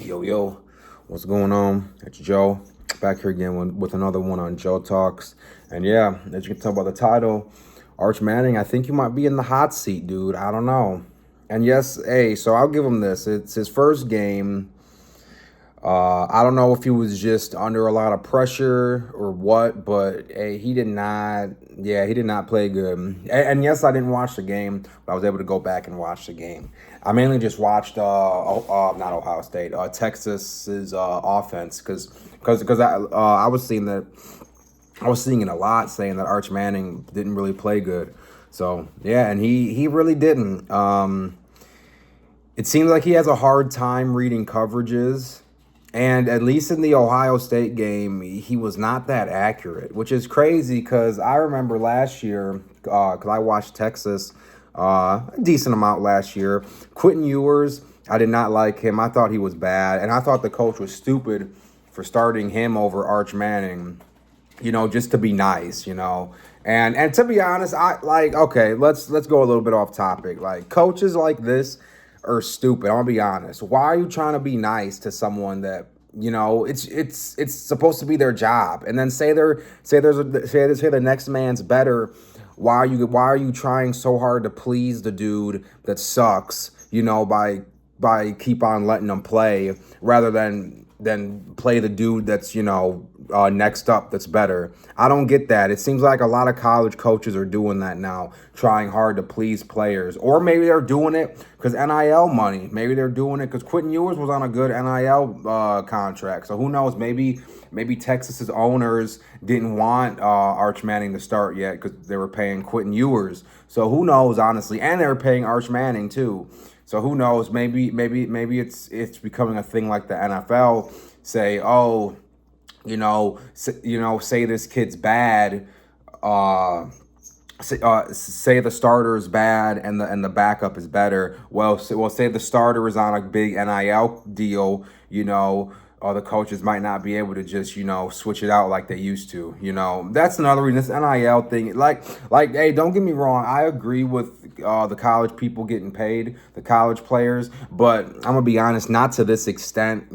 Yo, yo, what's going on? It's Joe back here again with another one on Joe Talks. And yeah, as you can tell by the title, Arch Manning, I think you might be in the hot seat, dude. I don't know. And yes, hey, so I'll give him this. It's his first game. I don't know if he was just under a lot of pressure or what, but hey, he did not. Yeah, he did not play good. And yes, I didn't watch the game, but I was able to go back and watch the game. I mainly just watched, not Ohio State, Texas's offense, because I was seeing that I was seeing it a lot, saying that Arch Manning didn't really play good. So yeah, and he really didn't. It seems like he has a hard time reading coverages. And at least in the Ohio State game, he was not that accurate, which is crazy because I remember last year, because I watched Texas a decent amount last year. Quentin Ewers, I did not like him. I thought he was bad. And I thought the coach was stupid for starting him over Arch Manning, just to be nice. And to be honest, I like okay, let's go a little bit off topic. Like coaches like this are stupid. I'm gonna be honest. Why are you trying to be nice to someone that it's supposed to be their job, and then say the next man's better. Why are you trying so hard to please the dude that sucks? By keep on letting them play rather than play the dude that's next up that's better. I don't get that. It seems like a lot of college coaches are doing that now, trying hard to please players, or maybe they're doing it because NIL money. Maybe they're doing it because Quentin Ewers was on a good NIL contract. So who knows? Maybe Texas's owners didn't want Arch Manning to start yet because they were paying Quentin Ewers. So who knows, honestly, and they were paying Arch Manning too. So who knows? Maybe it's becoming a thing like the NFL. Say, oh, say this kid's bad. Say the starter is bad and the backup is better. Say the starter is on a big NIL deal. The coaches might not be able to just switch it out like they used to. That's another reason this NIL thing. Like, hey, don't get me wrong. I agree with the college people getting paid, the college players, but I'm gonna be honest, not to this extent.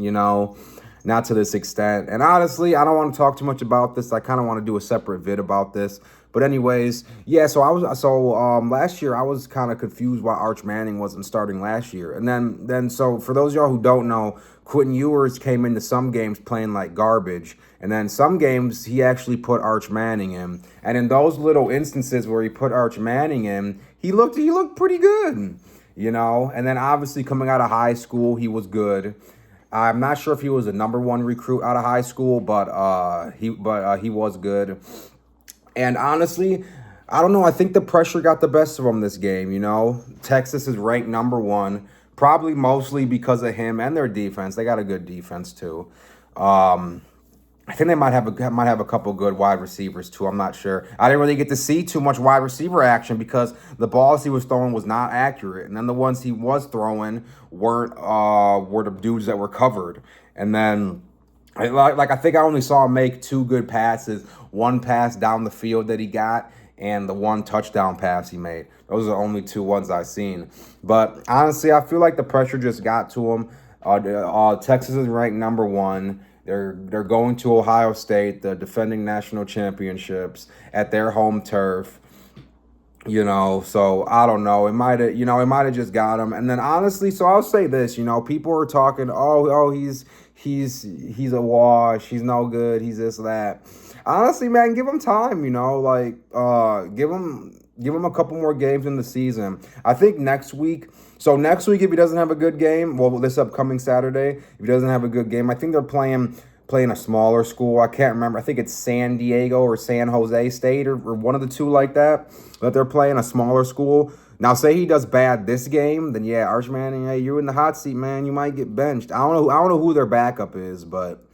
Not to this extent. And honestly, I don't want to talk too much about this. I kind of want to do a separate vid about this. But anyways, yeah. So last year I was kind of confused why Arch Manning wasn't starting last year. And then so for those of y'all who don't know, Quentin Ewers came into some games playing like garbage, and then some games he actually put Arch Manning in. And in those little instances where he put Arch Manning in, he looked pretty good. And then obviously coming out of high school, he was good. I'm not sure if he was a number one recruit out of high school, but he was good. And honestly, I don't know. I think the pressure got the best of him this game. Texas is ranked number one, probably mostly because of him and their defense. They got a good defense too. I think they might have a couple good wide receivers too. I'm not sure. I didn't really get to see too much wide receiver action because the balls he was throwing was not accurate, and then the ones he was throwing were the dudes that were covered. And then I think I only saw him make two good passes. One pass down the field that he got, and the one touchdown pass he made. Those are the only two ones I've seen. But honestly, I feel like the pressure just got to him. Texas is ranked number one. They're going to Ohio State, the defending national championships, at their home turf. So I don't know. It might have just got him. And then honestly, so I'll say this. People are talking. Oh, he's a wash. He's no good. He's this that. Honestly, man, give him time. Give him a couple more games in the season. I think next week. So next week, if he doesn't have a good game, well, this upcoming Saturday, if he doesn't have a good game, I think they're playing a smaller school. I can't remember. I think it's San Diego or San Jose State or one of the two like that. But they're playing a smaller school. Now, say he does bad this game, then yeah, Arch Manning, hey, you're in the hot seat, man. You might get benched. I don't know who their backup is, but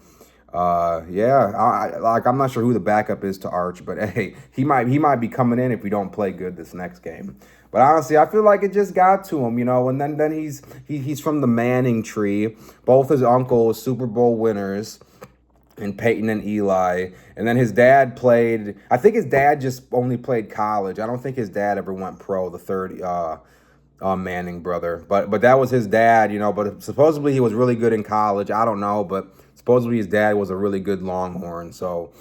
yeah, I'm not sure who the backup is to Arch, but hey, he might be coming in if we don't play good this next game. But honestly, I feel like it just got to him, and then he's from the Manning tree. Both his uncles Super Bowl winners, and Peyton and Eli. And then his dad played. I think his dad just only played college. I don't think his dad ever went pro. Manning brother. But that was his dad, but supposedly he was really good in college. I don't know, but supposedly his dad was a really good Longhorn. So,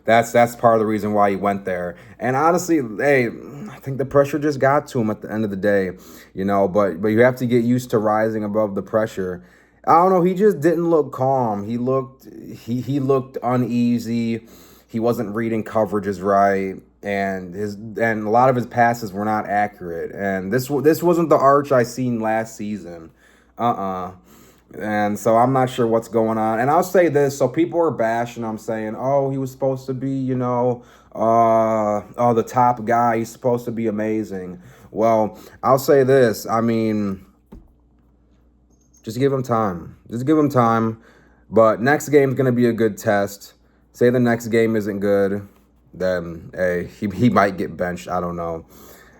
that's part of the reason why he went there. And honestly, hey, I think the pressure just got to him at the end of the day, but you have to get used to rising above the pressure. I don't know, he just didn't look calm. He looked uneasy. He wasn't reading coverages right, and a lot of his passes were not accurate. And this wasn't the Arch I seen last season. Uh-uh. And so I'm not sure what's going on. And I'll say this, so people are bashing him saying, "Oh, he was supposed to be, the top guy. He's supposed to be amazing." Well, I'll say this. I mean, just give him time. Just give him time. But next game's going to be a good test. Say the next game isn't good, then hey, he might get benched. I don't know.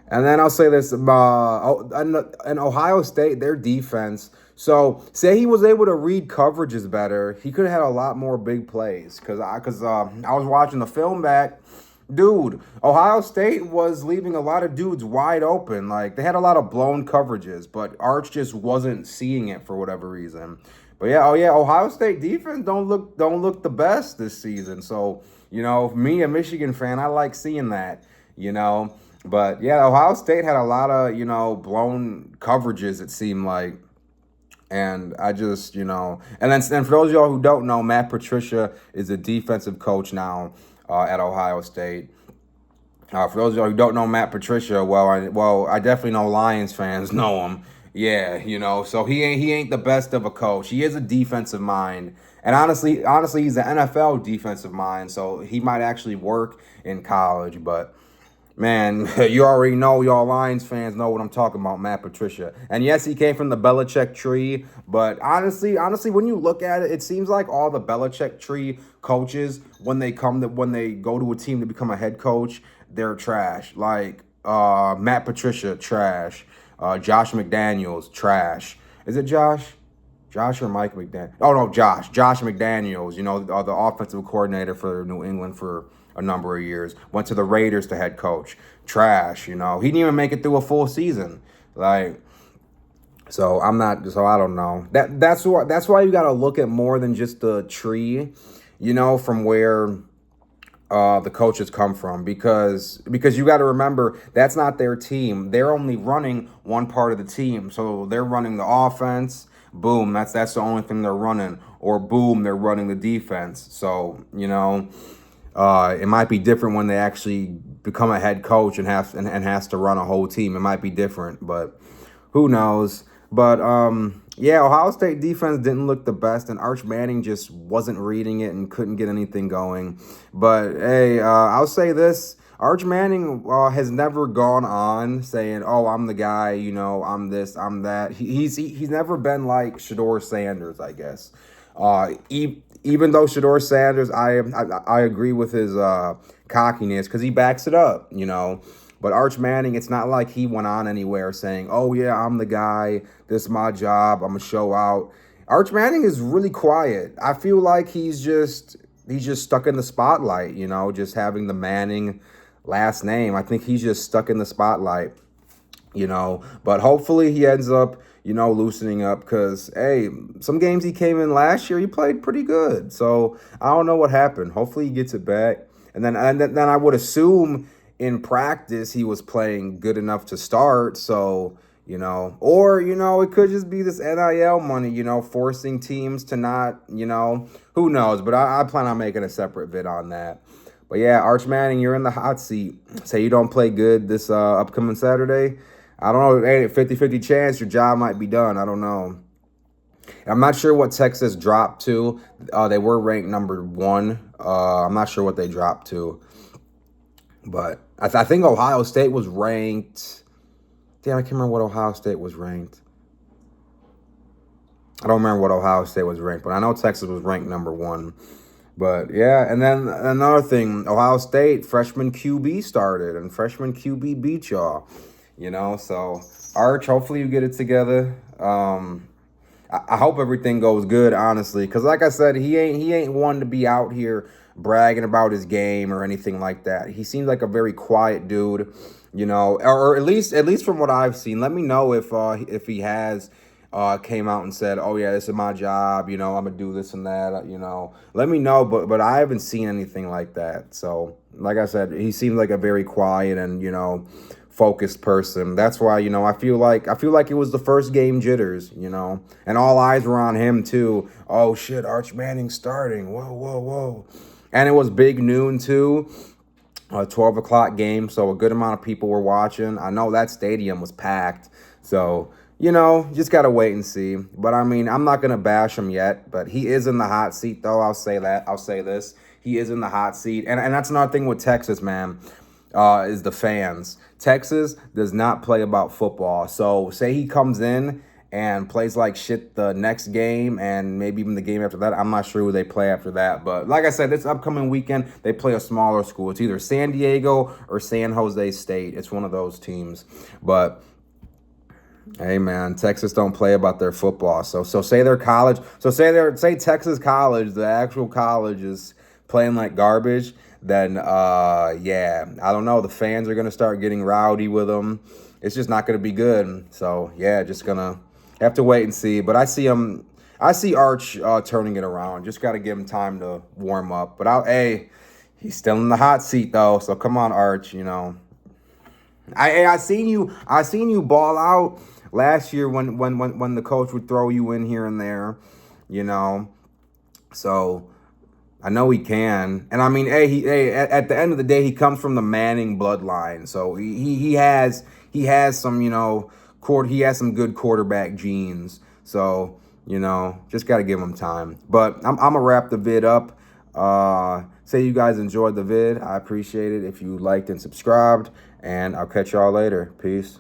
And then I'll say this, and Ohio State, their defense. So say he was able to read coverages better, he could have had a lot more big plays. I was watching the film back. Dude, Ohio State was leaving a lot of dudes wide open. Like, they had a lot of blown coverages, but Arch just wasn't seeing it for whatever reason. But yeah, Ohio State defense don't look the best this season. So, me, a Michigan fan, I like seeing that, But yeah, Ohio State had a lot of, blown coverages, it seemed like. And I just, and for those of y'all who don't know, Matt Patricia is a defensive coach now at Ohio State. For those of y'all who don't know Matt Patricia, I definitely know Lions fans know him. Yeah, so he ain't the best of a coach. He is a defensive mind. And honestly, he's an NFL defensive mind, so he might actually work in college, but man, you already know, y'all Lions fans know what I'm talking about, Matt Patricia. And yes, he came from the Belichick tree, but honestly, when you look at it, it seems like all the Belichick tree coaches, when they go to a team to become a head coach, they're trash. Like Matt Patricia, trash. Josh McDaniels, trash. Is it Josh? Josh or Mike McDaniels? Oh, no, Josh. Josh McDaniels, the offensive coordinator for New England for a number of years. Went to the Raiders to head coach. Trash, He didn't even make it through a full season. So I don't know. That's why you got to look at more than just the tree, from where the coaches come from, because you got to remember, that's not their team. They're only running one part of the team. So they're running the offense. Boom, that's the only thing they're running. Or boom, they're running the defense. So, it might be different when they actually become a head coach and has to run a whole team. It might be different, but who knows? But Ohio State defense didn't look the best, and Arch Manning just wasn't reading it and couldn't get anything going. But hey, I'll say this: Arch Manning has never gone on saying, "Oh, I'm the guy," I'm this, I'm that. He's never been like Shedeur Sanders, I guess. Even though Shedeur Sanders, I agree with his cockiness because he backs it up, But Arch Manning, it's not like he went on anywhere saying, "Oh yeah, I'm the guy. This is my job. I'm gonna show out." Arch Manning is really quiet. I feel like he's just stuck in the spotlight, just having the Manning last name. I think he's just stuck in the spotlight, But hopefully he ends up, loosening up, because, hey, some games he came in last year, he played pretty good. So I don't know what happened. Hopefully he gets it back. And then I would assume in practice he was playing good enough to start. So, or, it could just be this NIL money, forcing teams to not, who knows. But I plan on making a separate vid on that. But yeah, Arch Manning, you're in the hot seat. Say you don't play good this upcoming Saturday, I don't know, hey, 50-50 chance your job might be done. I don't know. I'm not sure what Texas dropped to. They were ranked number 1. I'm not sure what they dropped to. But I think Ohio State was ranked. Damn, I can't remember what Ohio State was ranked. I don't remember what Ohio State was ranked, but I know Texas was ranked number 1. But yeah, and then another thing, Ohio State freshman QB started, and freshman QB beat y'all. So Arch, hopefully you get it together. I hope everything goes good, honestly, because like I said, he ain't one to be out here bragging about his game or anything like that. He seems like a very quiet dude. you know, or at least from what I've seen. Let me know if he has came out and said, "Oh yeah, this is my job. You know, I'm gonna do this and that." You know, let me know. But I haven't seen anything like that. So, like I said, he seems like a very quiet and focused person. That's why I feel like it was the first game jitters. And all eyes were on him too. Oh shit, Arch Manning starting. Whoa, whoa, whoa. And it was big noon too, a 12 o'clock game, so a good amount of people were watching. I know that stadium was packed, so just gotta wait and see. But I mean, I'm not gonna bash him yet, but he is in the hot seat, though. I'll say that. I'll say this: he is in the hot seat, and that's another thing with Texas, man. Is the fans. Texas does not play about football. So say he comes in and plays like shit the next game and maybe even the game after that. I'm not sure who they play after that. But like I said, this upcoming weekend, they play a smaller school. It's either San Diego or San Jose State. It's one of those teams. But hey man, Texas don't play about their football. So say their college. Say Texas College, the actual college is playing like garbage. Then yeah, I don't know. The fans are gonna start getting rowdy with them. It's just not gonna be good. So yeah, just gonna have to wait and see. But I see him. I see Arch turning it around. Just got to give him time to warm up. But hey, he's still in the hot seat though. So come on, Arch. I seen you ball out last year when the coach would throw you in here and there, you know. So I know he can, and I mean, at the end of the day, he comes from the Manning bloodline, so he has some he has some good quarterback genes. So just gotta give him time. But I'm gonna wrap the vid up. Say you guys enjoyed the vid. I appreciate it if you liked and subscribed, and I'll catch y'all later. Peace.